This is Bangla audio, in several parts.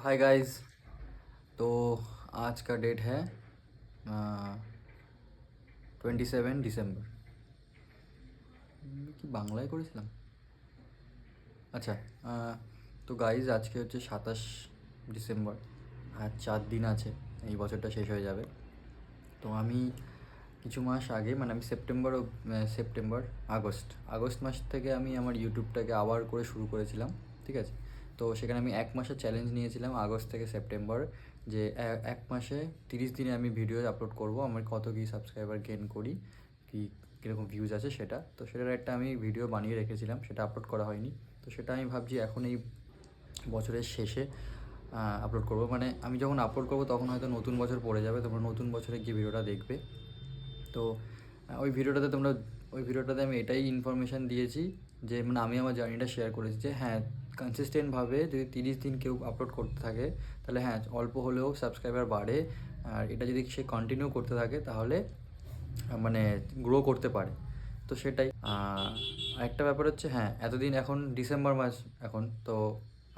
तो हाय गाइस। तो आज का डेट है 27 ডিসেম্বর। কি বাংলায় করেছিলাম? আচ্ছা। তো গাইজ আজকে হচ্ছে 27 ডিসেম্বর। আর 4 দিন আছে, এই বছরটা শেষ হয়ে যাবে। তো আমি কিছু মাস আগে, মানে আমি সেপ্টেম্বর আগস্ট মাস থেকে আমি আমার ইউটিউবটাকে আবার করে শুরু করেছিলাম। ঠিক আছে, তো সেখানে আমি 1 মাসের চ্যালেঞ্জ নিয়েছিলাম আগস্ট থেকে সেপ্টেম্বর, যে 1 মাসে 30 দিনে আমি ভিডিও আপলোড করব, আমার কত কী সাবস্ক্রাইবার গেইন করি, কীরকম ভিউজ আছে সেটা। তো সেটার একটা আমি ভিডিও বানিয়ে রেখেছিলাম, সেটা আপলোড করা হয়নি। তো সেটা আমি ভাবছি এখন এই বছরের শেষে আপলোড করব। মানে আমি যখন আপলোড করব তখন হয়তো নতুন বছর পড়ে যাবে, তোমরা নতুন বছরে গিয়ে ভিডিওটা দেখবে। তো ওই ভিডিওটাতে আমি এটাই ইনফরমেশান দিয়েছি যে, মানে আমি আমার জার্নিটা শেয়ার করেছি যে হ্যাঁ, কনসিস্টেন্টভাবে যদি 30 দিন কেউ আপলোড করতে থাকে তাহলে হ্যাঁ, অল্প হলেও সাবস্ক্রাইবার বাড়ে। আর এটা যদি সে কন্টিনিউ করতে থাকে তাহলে মানে গ্রো করতে পারে। তো সেটাই। আরেকটা ব্যাপার হচ্ছে, হ্যাঁ, এতদিন, এখন ডিসেম্বর মাস, এখন তো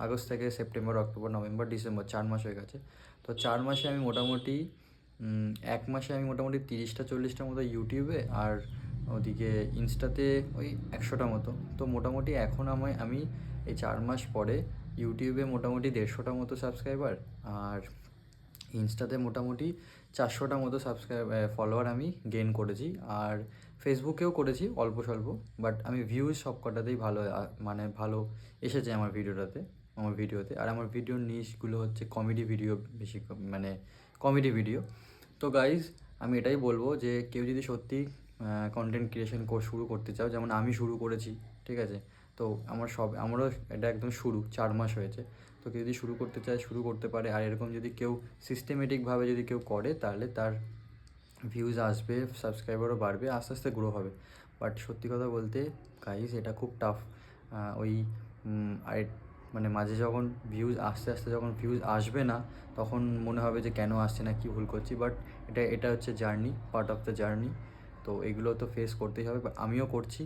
আগস্ট থেকে সেপ্টেম্বর, অক্টোবর, নভেম্বর, ডিসেম্বর 4 মাস হয়ে গেছে। তো 4 মাসে আমি মোটামুটি 1 মাসে আমি মোটামুটি 30-40টার মতো ইউটিউবে, আর ওদিকে ইনস্টাতে ওই 100টার মতো। তো মোটামুটি এখন আমি এই 4 মাস পরে ইউটিউবে মোটামুটি 150টার মতো সাবস্ক্রাইবার, আর ইনস্টাতে মোটামুটি 400টার মতো ফলোয়ার আমি গেইন করেছি। আর ফেসবুকেও করেছি অল্প স্বল্প, বাট আমি ভিউজ সব কটাতেই ভালো, মানে ভালো এসেছে আমার ভিডিওতে। আর আমার ভিডিওর নিশগুলো হচ্ছে কমেডি ভিডিও, বেশি মানে কমেডি ভিডিও। তো গাইজ, আমি এটাই বলবো যে কেউ যদি সত্যি কন্টেন্ট ক্রিয়েশন শুরু করতে চাও, যেমন আমি শুরু করেছি, ঠিক আছে, তো আমারও এটা একদম শুরু, 4 মাস হয়েছে। তো কেউ যদি শুরু করতে চায় শুরু করতে পারে। আর এরকম যদি কেউ সিস্টেমেটিকভাবে যদি কেউ করে তাহলে তার ভিউজ আসবে, সাবস্ক্রাইবারও বাড়বে, আস্তে আস্তে গ্রো হবে। বাট সত্যি কথা বলতে গাইজ, এটা খুব টাফ। ওই আর মানে মাঝে যখন আস্তে আস্তে যখন ভিউজ আসবে না, তখন মনে হবে যে কেন আসছে না, কী ভুল করছি। বাট এটা হচ্ছে journey, part of the journey. তো এগুলো তো ফেস করতেই হবে, বাট আমিও করছি।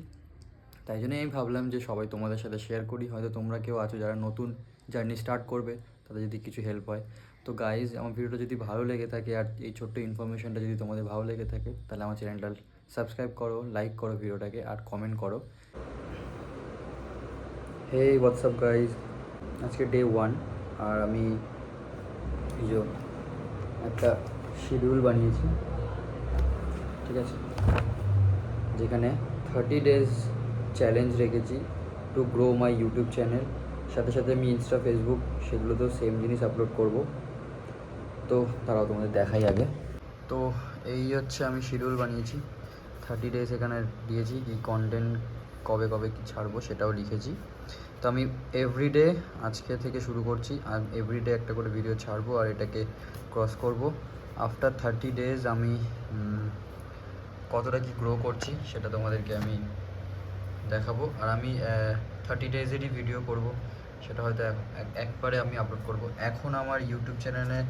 তাই জন্যই আমি ভাবলাম যে সবাই তোমাদের সাথে শেয়ার করি, হয়তো তোমরা কেউ আছো যারা নতুন জার্নি স্টার্ট করবে, তাদের যদি কিছু হেল্প হয়। তো গাইজ, আমার ভিডিওটা যদি ভালো লেগে থাকে আর এই ছোট্ট ইনফরমেশনটা যদি তোমাদের ভালো লেগে থাকে, তাহলে আমার চ্যানেলটা সাবস্ক্রাইব করো, লাইক করো ভিডিওটাকে, আর কমেন্ট করো। হে হোয়াটসঅ্যাপ গাইজ, আজকে ডে 1। আর আমি এই যে একটা শিডিউল বানিয়েছি, ঠিক আছে, যেখানে 30 ডেজ চ্যালেঞ্জ রেখেছি to grow my YouTube channel. সাথে সাথে আমি ইনস্টা, ফেসবুক, সেগুলোতেও সেম জিনিস আপলোড করব। তো তারাও তোমাদের দেখাই আগে। তো এই হচ্ছে আমি শিডিউল বানিয়েছি, 30 ডেজ এখানে দিয়েছি, কি কন্টেন্ট কবে কবে কী ছাড়বো সেটাও লিখেছি। তো আমি এভরিডে আজকে থেকে শুরু করছি, আর এভরিডে একটা করে ভিডিও ছাড়বো, আর এটাকে ক্রস করব। আফটার 30 ডেজ আমি কতটা কি গ্রো করছি সেটা তোমাদেরকে আমি দেখাবো। আর আমি 30 ডেজেরই ভিডিও করব, সেটা হয়তো একবারে আমি আপলোড করব। এখন আমার ইউটিউব চ্যানেলে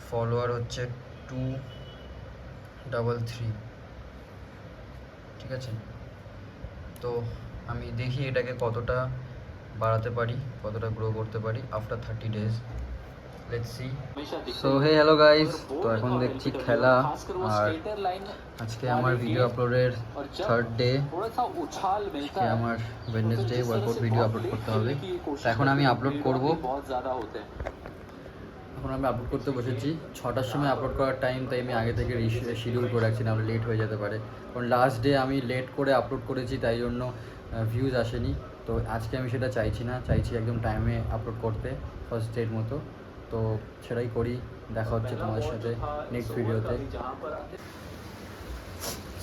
ফলোয়ার হচ্ছে 233, ঠিক আছে। তো আমি দেখি এটাকে কতটা বাড়াতে পারি, কতটা গ্রো করতে পারি after 30 days. Let's see. So hey hello guys, তো এখন দেখছি খেলা। আর আজকে আমার ভিডিও আপলোডের 3rd ডে। আজকে আমার ওয়েডনেসডে, ওয়ার্কআউট ভিডিও আপলোড করতে হবে। তো এখন আমি আপলোড করব। এখন আমি আপলোড করতে বসেছি, 6টার সময় আপলোড করার টাইম, তাই আমি আগে থেকে শিডিউল করে রাখছি, না লেট হয়ে যেতে পারে। কারণ লাস্ট ডে আমি লেট করে আপলোড করেছি, তাই জন্য ভিউজ আসেনি। তো আজকে আমি সেটা চাইছি না, চাইছি একদম টাইমে আপলোড করতে, ফার্স্ট ডের মতো। তো সেটাই করি। দেখা হচ্ছে তোমাদের সাথে নেক্সট ভিডিওতে।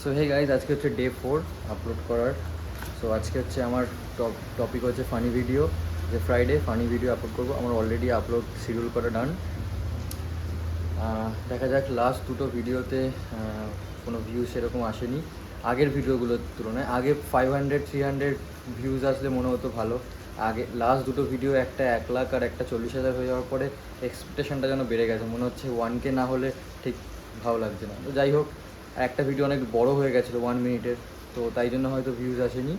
সো হে গাইজ, আজকে হচ্ছে ডে 4 আপলোড করার। সো আজকে হচ্ছে আমার টপিক হচ্ছে ফানি ভিডিও, যে ফ্রাইডে ফানি ভিডিও আপলোড করবো। আমার অলরেডি আপলোড শিডিউল করা ডান। দেখা যাক, লাস্ট দুটো ভিডিওতে কোনো ভিউজ সেরকম আসেনি আগের ভিডিওগুলোর তুলনায়। আগে 500-300 ভিউজ আসলে মনে হতো ভালো। আগে লাস্ট দুটো ভিডিও, একটা 1 লাখ আর একটা 40,000 হয়ে যাওয়ার পরে এক্সপেকটেশনটা যেন বেড়ে গেছে, মনে হচ্ছে 1K না হলে ঠিক ভালো লাগছে না। তো যাই হোক, একটা ভিডিও অনেক বড় হয়ে গেছিলো 1 মিনিটের, তো তাই জন্য হয়তো ভিউজ আসেনি।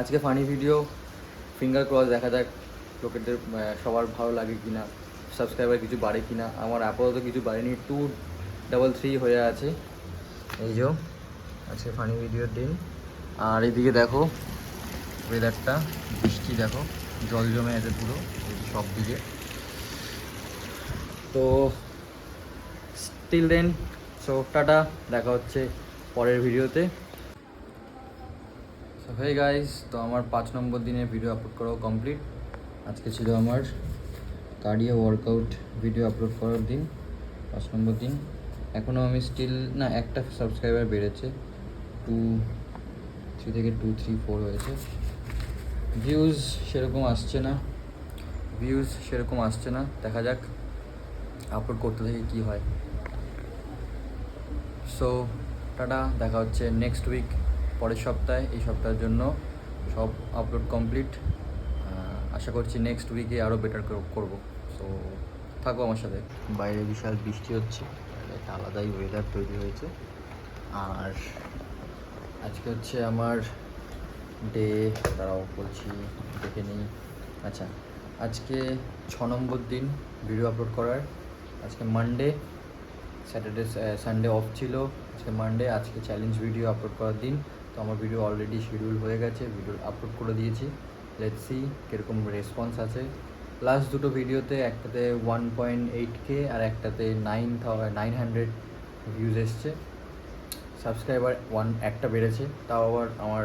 আজকে ফানি ভিডিও, ফিঙ্গার ক্রস, দেখা যাক লোকেদের সবার ভালো লাগে কি না। সাবস্ক্রাইবার কিছু বাড়ে কি না। আমার আপাতত কিছু বাড়েনি, 233 হয়ে আছে। এই যে আজকে ফানি ভিডিওর দিন। আর এদিকে দেখো ওয়েদারটা, বৃষ্টি দেখো, জল জমে আছে পুরো সব দিকে। তো স্টিল দেন, সো টাটা, দেখা হচ্ছে পরের ভিডিওতে। সো হে গাইস, তো আমার 5 নম্বর দিনের ভিডিও আপলোড করাও কমপ্লিট। আজকে ছিল আমার কার্ডিও ওয়ার্কআউট ভিডিও আপলোড করার দিন, 5 নম্বর দিন। এখনও আমি স্টিল না, একটা সাবস্ক্রাইবার বেড়েছে, 2-3 থেকে 2-3-4 হয়েছে। ভিউজ সেরকম আসছে না, দেখা যাক আপলোড করতে থেকে কী হয়। সো টাটা, দেখা হচ্ছে নেক্সট উইক, পরের সপ্তাহে। এই সপ্তাহের জন্য সব আপলোড কমপ্লিট। আশা করছি নেক্সট উইকে আরও বেটার করব। সো থাকো আমার সাথে। বাইরে বিশাল বৃষ্টি হচ্ছে, একটা আলাদাই ওয়েদার তৈরি হয়েছে। আর আজকে হচ্ছে আমার ডে, দাঁড়াও বলছি, দেখে নিই। আচ্ছা, আজকে 6 নম্বর দিন ভিডিও আপলোড করার। আজকে মানডে, স্যাটারডে সানডে অফ ছিল, আজকে মানডে। আজকে চ্যালেঞ্জ ভিডিও আপলোড করার দিন। তো আমার ভিডিও অলরেডি শিডিউল হয়ে গেছে, ভিডিও আপলোড করে দিয়েছি। লেটস সি কীরকম রেসপন্স আছে। লাস্ট দুটো ভিডিওতে, একটাতে 1.8K আর একটাতে 900 ভিউজ এসছে। সাবস্ক্রাইবার একটা বেড়েছে, তাও আবার আমার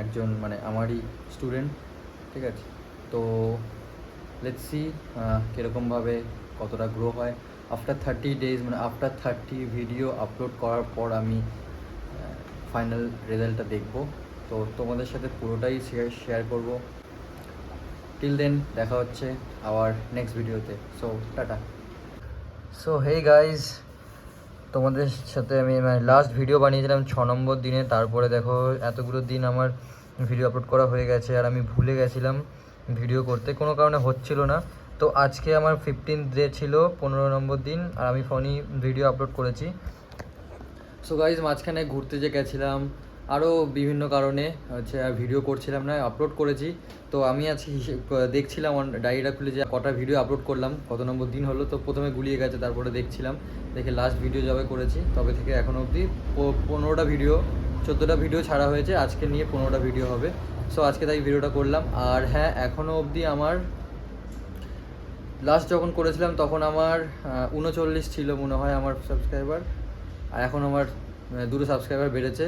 একজন, মানে আমারই স্টুডেন্ট, ঠিক আছে। তো লেটস সি কীরকমভাবে কতটা গ্রো হয়। আফটার 30 ডেজ, মানে আফটার 30 ভিডিও আপলোড করার পর আমি ফাইনাল রেজাল্টটা দেখব। তো তোমাদের সাথে পুরোটাই শেয়ার করব। টিল দেন, দেখা হচ্ছে আবার নেক্সট ভিডিওতে। So tata. So hey guys, তোমাদের সাথে আমি লাস্ট ভিডিও বানিয়েছিলাম 6 নম্বর দিনে। তারপরে দেখো এতগুলো দিন আমার ভিডিও আপলোড করা হয়ে গেছে, আর আমি ভুলে গেছিলাম ভিডিও করতে, কোনো কারণে হচ্ছিল না। তো আজকে আমার 15th ডে ছিল, 15 নম্বর দিন, আর আমি ফোনই ভিডিও আপলোড করেছি। সো গাইজ, মাঝখানে ঘুরতে যে গেছিলাম, আরও বিভিন্ন কারণে হচ্ছে ভিডিও করছিলাম না, আপলোড করেছি। তো আমি আজকে দেখছিলাম ডায়েরিটা খুলে যে কটা ভিডিও আপলোড করলাম, কত নম্বর দিন হলো। তো প্রথমে গুলিয়ে গেছে, তারপরে দেখছিলাম, দেখে লাস্ট ভিডিও যবে করেছি তবে থেকে এখনও অবধি 15টা ভিডিও, 14টা ভিডিও ছাড়া হয়েছে। আজকে নিয়ে 15টা ভিডিও হবে। সো আজকে তাই ভিডিওটা করলাম। আর হ্যাঁ, এখনও অবধি আমার লাস্ট যখন করেছিলাম তখন আমার 39 ছিল মনে হয় আমার সাবস্ক্রাইবার, আর এখন আমার দুটো সাবস্ক্রাইবার বেড়েছে,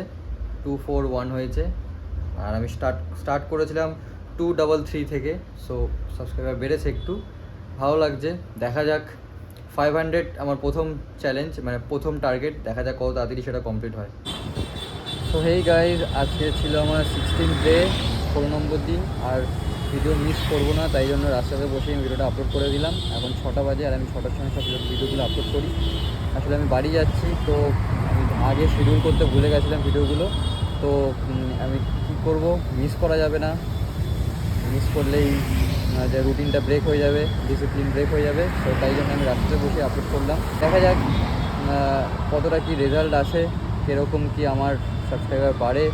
241 হয়েছে। আর আমি স্টার্ট করেছিলাম 233 থেকে। সো সাবস্ক্রাইবার বেড়েছে একটু, ভালো লাগছে। দেখা যাক 500 আমার প্রথম চ্যালেঞ্জ, মানে প্রথম টার্গেট, দেখা যাক কত তাড়াতাড়ি সেটা কমপ্লিট হয়। সো হেই গাইজ, আজকে ছিল আমার 16th ডে, 16 নম্বর দিন। আর ভিডিও মিস করবো না, তাই জন্য রাস্তাতে বসে আমি ভিডিওটা আপলোড করে দিলাম। এখন 6টা বাজে, আর আমি 6টার সময় সব ভিডিওগুলো আপলোড করি। আসলে আমি বাড়ি যাচ্ছি, তো আমি আগে শিডিউল করতে ভুলে গেছিলাম ভিডিওগুলো। তো আমি কী করবো, মিস করা যাবে না, মিস করলেই যে রুটিনটা ব্রেক হয়ে যাবে, ডিসিপ্লিন ব্রেক হয়ে যাবে। তো তাই জন্য আমি রাস্তাতে বসে আপলোড করলাম। দেখা যাক কতটা কি রেজাল্ট আসে, কীরকম কি আমার সাবস্ক্রাইবার বাড়ে।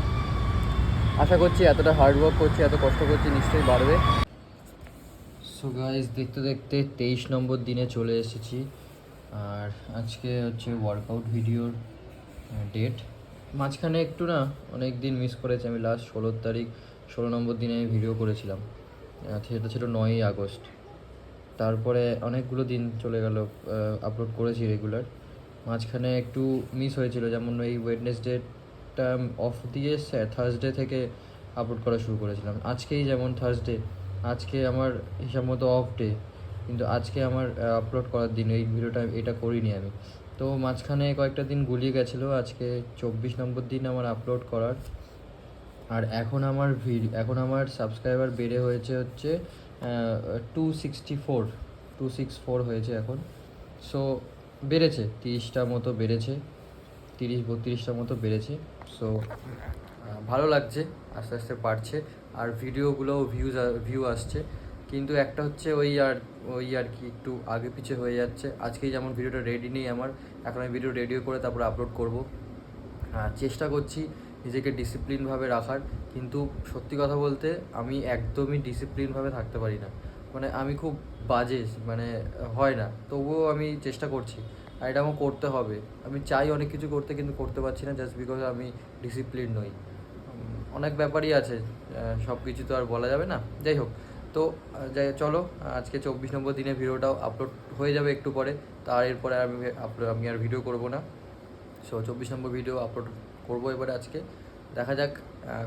আশা করছি এতটা হার্ডওয়ার্ক করছি, এত কষ্ট করছি, নিশ্চয়ই বাড়বে। সো গাইজ, দেখতে দেখতে 23 নম্বর দিনে চলে এসেছি। আর আজকে হচ্ছে ওয়ার্কআউট ভিডিওর ডেট। মাঝখানে একটু না, অনেক দিন মিস করেছি আমি। লাস্ট 16 নম্বর দিনে আমি ভিডিও করেছিলাম, সেটা ছিল 9ই আগস্ট। তারপরে অনেকগুলো দিন চলে গেল, আপলোড করেছি রেগুলার। মাঝখানে একটু মিস হয়েছিল, যেমন এই ওয়েডনেসডেটা অফ দিয়ে থার্সডে থেকে আপলোড করা শুরু করেছিলাম। আজকেই যেমন থার্সডে, আজকে আমার হিসাব মতো অফ ডে, কিন্তু আজকে আমার আপলোড করার দিন। এই ভিডিওটা এটা করিনি আমি, তো মাঝখানে কয়েকটা দিন গুলিয়ে গেছিলো। আজকে 24 নম্বর দিন আমার আপলোড করার। আর এখন আমার সাবস্ক্রাইবার বেড়ে হয়েছে হচ্ছে 264 হয়েছে এখন। সো বেড়েছে 30টা মতো বেড়েছে, 30-32টা মতো বেড়েছে। সো ভালো লাগছে, আস্তে আস্তে বাড়ছে। আর ভিডিওগুলোও ভিউ আসছে, কিন্তু একটা হচ্ছে ওই আর কি একটু আগে পিছে হয়ে যাচ্ছে। আজকেই যেমন ভিডিওটা রেডি নেই আমার, এখন আমি ভিডিও রেডি করে তারপর আপলোড করব। চেষ্টা করছি নিজেকে ডিসিপ্লিনভাবে রাখার, কিন্তু সত্যি কথা বলতে আমি একদমই ডিসিপ্লিনভাবে থাকতে পারি না। মানে আমি খুব বাজে, মানে হয় না, তবুও আমি চেষ্টা করছি আর এটা আমার করতে হবে। আমি চাই অনেক কিছু করতে, কিন্তু করতে পারছি না জাস্ট বিকজ আমি ডিসিপ্লিন নই। অনেক ব্যাপারই আছে, সব কিছু তো আর বলা যাবে না। যাই হোক, তো যাই চলো, আজকে 24 নম্বর দিনে ভিডিওটাও আপলোড হয়ে যাবে একটু পরে। তার এরপরে আমি আর ভিডিও করব না। সো 24 নম্বর ভিডিও আপলোড করবো এবারে আজকে। দেখা যাক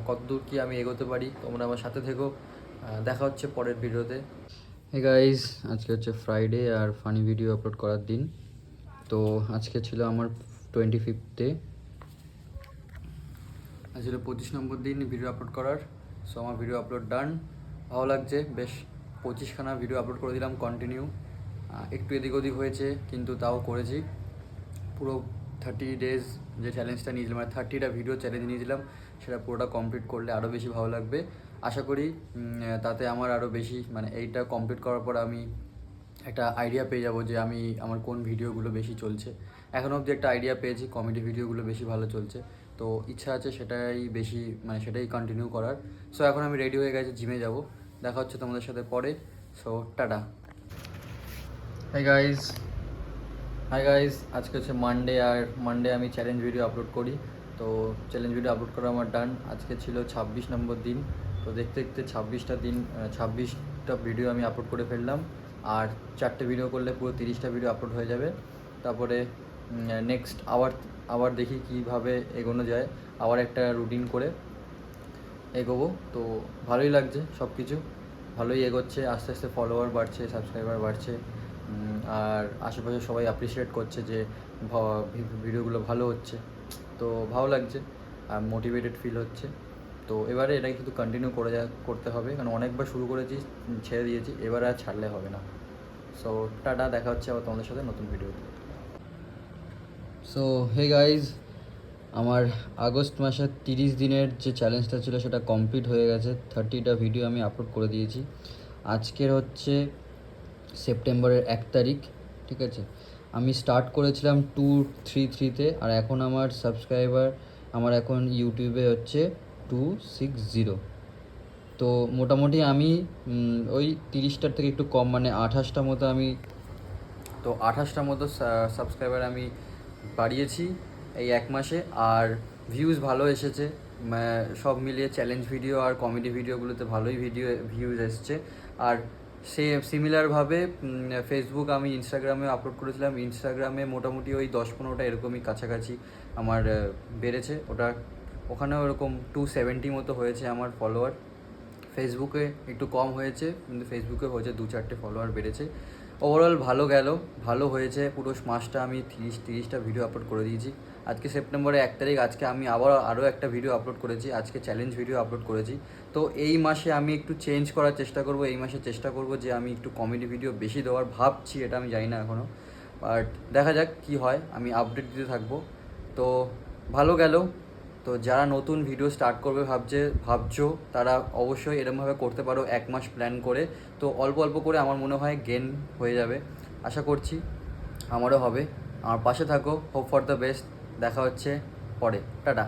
কতদূর কি আমি এগোতে পারি, তোমরা আমার সাথে থেকো। দেখা হচ্ছে পরের ভিডিওতে। হে গাইজ, আজকে হচ্ছে ফ্রাইডে আর ফানি ভিডিও আপলোড করার দিন। তো আজকে ছিল আমার 25th ডে, ছিল 25 নম্বর দিন ভিডিও আপলোড করার। সো আমার ভিডিও আপলোড ডান, ভালো লাগছে বেশ। 25খানা ভিডিও আপলোড করে দিলাম কন্টিনিউ। একটু এদিক ওদিক হয়েছে কিন্তু তাও করেছি। পুরো 30 days যে চ্যালেঞ্জটা নিয়েছিলাম, মানে 30টা ভিডিও চ্যালেঞ্জ নিয়েছিলাম, সেটা পুরোটা কমপ্লিট করলে আরও বেশি ভালো লাগবে আশা করি। তাতে আমার আরও বেশি, মানে এইটা কমপ্লিট করার পর আমি একটা আইডিয়া পেয়ে যাবো যে আমার কোন ভিডিওগুলো বেশি চলছে। এখনও অবধি একটা আইডিয়া পেয়েছি কমেডি ভিডিওগুলো বেশি ভালো চলছে, তো ইচ্ছা আছে সেটাই বেশি, মানে সেটাই কন্টিনিউ করার। সো এখন আমি রেডি হয়ে গেছি, জিমে যাব। দেখা হচ্ছে তোমাদের সাথে পরে। So tata. হাই গাইজ, আজকে হচ্ছে মানডে, আর মানডে আমি চ্যালেঞ্জ ভিডিও আপলোড করি। তো চ্যালেঞ্জ ভিডিও আপলোড করা আমার ডান। আজকে ছিল 26 নম্বর দিন। তো দেখতে দেখতে 26টা ভিডিও আমি আপলোড করে ফেললাম। আর 4টে ভিডিও করলে পুরো 30টা ভিডিও আপলোড হয়ে যাবে। তারপরে নেক্সট আবার দেখি কীভাবে এগোনো যায়, আবার একটা রুটিন করে এগোবো। তো ভালোই লাগছে, সব কিছু ভালোই এগোচ্ছে, আস্তে আস্তে ফলোয়ার বাড়ছে, সাবস্ক্রাইবার বাড়ছে। আর আশেপাশে সবাই অ্যাপ্রিসিয়েট করছে যে ভিডিওগুলো ভালো হচ্ছে। তো ভালো লাগছে আর মোটিভেটেড ফিল হচ্ছে। তো এবারে এটা কিন্তু কন্টিনিউ করতে হবে, কারণ অনেকবার শুরু করেছি, ছেড়ে দিয়েছি, এবারে আর ছাড়লে হবে না। সো টাটা, দেখা হচ্ছে আবার তোমাদের সাথে নতুন ভিডিওতে। সো হে গাইজ, আমার আগস্ট মাসের 30 দিনের যে চ্যালেঞ্জটা ছিল সেটা কমপ্লিট হয়ে গেছে। 30টা ভিডিও আমি আপলোড করে দিয়েছি। আজকের হচ্ছে সেপ্টেম্বরের 1 তারিখ, ঠিক আছে। আমি স্টার্ট করেছিলাম 233-তে, আর এখন আমার সাবস্ক্রাইবার এখন ইউটিউবে হচ্ছে 260। তো মোটামুটি আমি ওই 30টার থেকে একটু কম, মানে 28টা মতো তো 28টা মতো সাবস্ক্রাইবার আমি বাড়িয়েছি এই 1 মাসে। আর ভিউজ ভালো এসেছে, সব মিলিয়ে চ্যালেঞ্জ ভিডিও আর কমেডি ভিডিওগুলোতে ভালোই ভিউজ এসছে। আর সিমিলারভাবে ফেসবুক, আমি ইনস্টাগ্রামে আপলোড করেছিলাম, ইনস্টাগ্রামে মোটামুটি ওই 10-15টা এরকমই কাছাকাছি আমার বেড়েছে। ওখানেও এরকম 270 মতো হয়েছে আমার ফলোয়ার। ফেসবুকে একটু কম হয়েছে, কিন্তু ফেসবুকে হয়েছে 2-4টে ফলোয়ার বেড়েছে। ওভারঅল ভালো হয়েছে। পুরো মাসটা আমি 30টা ভিডিও আপলোড করে দিয়েছি। আজকে সেপ্টেম্বরের 1 তারিখ, আজকে আমি আরও একটা ভিডিও আপলোড করেছি, আজকে চ্যালেঞ্জ ভিডিও আপলোড করেছি। তো এই মাসে আমি একটু চেঞ্জ করার চেষ্টা করব, এই মাসে চেষ্টা করব যে আমি একটু কমেডি ভিডিও বেশি দেওয়ার ভাবছি, এটা আমি জানি না এখনও, বাট দেখা যাক কী হয়, আমি আপডেট দিতে থাকবো। তো ভালো গেল। তো যারা নতুন ভিডিও স্টার্ট করবে ভাবছো, তারা অবশ্যই এরমভাবে করতে পারো, 1 মাস প্ল্যান করে। তো অল্প অল্প করে আমার মনে হয় গেন হয়ে যাবে, আশা করছি আমারও হবে। আমার পাশে থাকো, হোপ ফর দ্য বেস্ট। দেখা হচ্ছে পরে, টাটা।